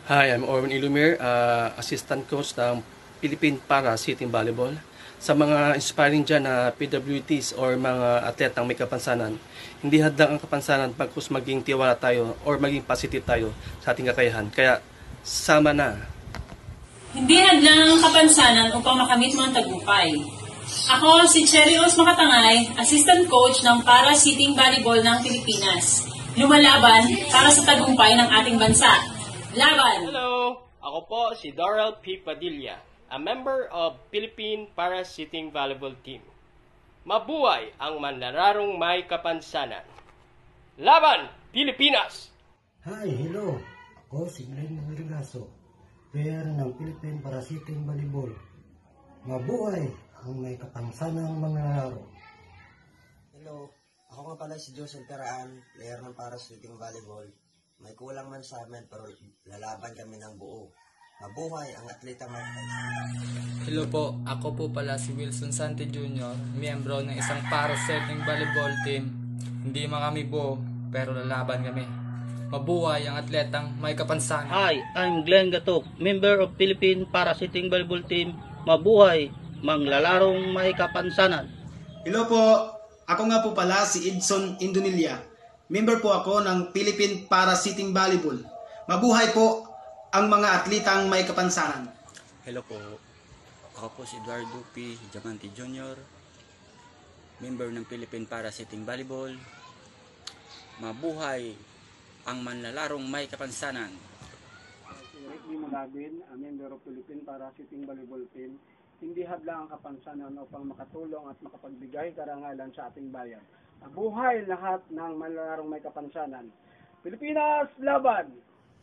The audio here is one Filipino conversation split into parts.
Hi, I'm Orwin Ilumir, assistant coach ng Philippine Para Sitting Volleyball. Sa mga inspiring dyan na PWTs or mga atletang may kapansanan, hindi hadlang ang kapansanan pagkus maging tiwala tayo or maging positive tayo sa ating kakayahan. Kaya, sama na! Hindi hadlang ang kapansanan upang makamit mo ang tagumpay. Ako si Cherry Os Makatangay, assistant coach ng Para Sitting Volleyball ng Pilipinas. Lumalaban para sa tagumpay ng ating bansa. Laban! Hello! Ako po si Doral P. Padilla, a member of Philippine Para Sitting Volleyball Team. Mabuhay ang manlararong may kapansanan. Laban, Pilipinas! Hi, hello! Ako si Glenn Murigaso, player ng Philippine Para Sitting Volleyball. Mabuhay ang may kapansanang mga laro. Hello, ako nga pala si Joseph Peraan, player ng Para Sitting Volleyball. May kulang man sa amin pero lalaban kami ng buo. Mabuhay ang atleta mga kapansanan. Hello po, ako po pala si Wilson Sante Jr., miyembro ng isang Para Sitting Volleyball team. Hindi man kami buo, pero lalaban kami. Mabuhay ang atletang may kapansanan. Hi, I'm Glenn Gatok, member of Philippine Para Sitting Volleyball Team. Mabuhay, manglalarong may kapansanan. Hello po, ako nga po pala si Edson Indonilla. Member po ako ng Philippine Para Sitting Volleyball. Mabuhay po ang mga atletang may kapansanan. Hello po, ako po si Eduardo P. Diamante Jr., member ng Philippine Para Sitting Volleyball. Mabuhay ang manlalarong may kapansanan. Si Rick D. Malabin, member of Philippine Para Sitting Volleyball Team. Hindi hadlang ang kapansanan upang makatulong at makapagbigay karangalan sa ating bayan. Mabuhay lahat ng manlararong may kapansanan. Pilipinas, laban!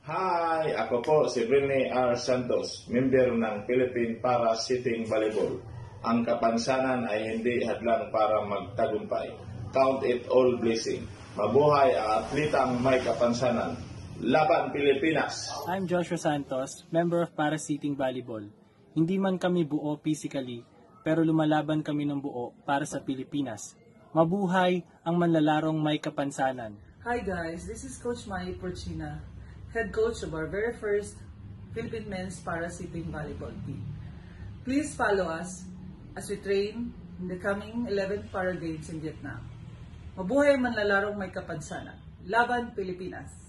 Hi! Ako po si Rene R. Santos, member ng Philippine Para Sitting Volleyball. Ang kapansanan ay hindi hadlang para magtagumpay. Count it all blessing. Mabuhay ang atletang may kapansanan. Laban, Pilipinas! I'm Joshua Santos, member of Para Sitting Volleyball. Hindi man kami buo physically, pero lumalaban kami ng buo para sa Pilipinas. Mabuhay ang manlalarong may kapansanan. Hi guys, this is Coach Mai Porcina, head coach of our very first Philippine Men's Para Sitting Volleyball team. Please follow us as we train in the coming 11th Para Games in Vietnam. Mabuhay ang manlalarong may kapansanan. Laban, Pilipinas!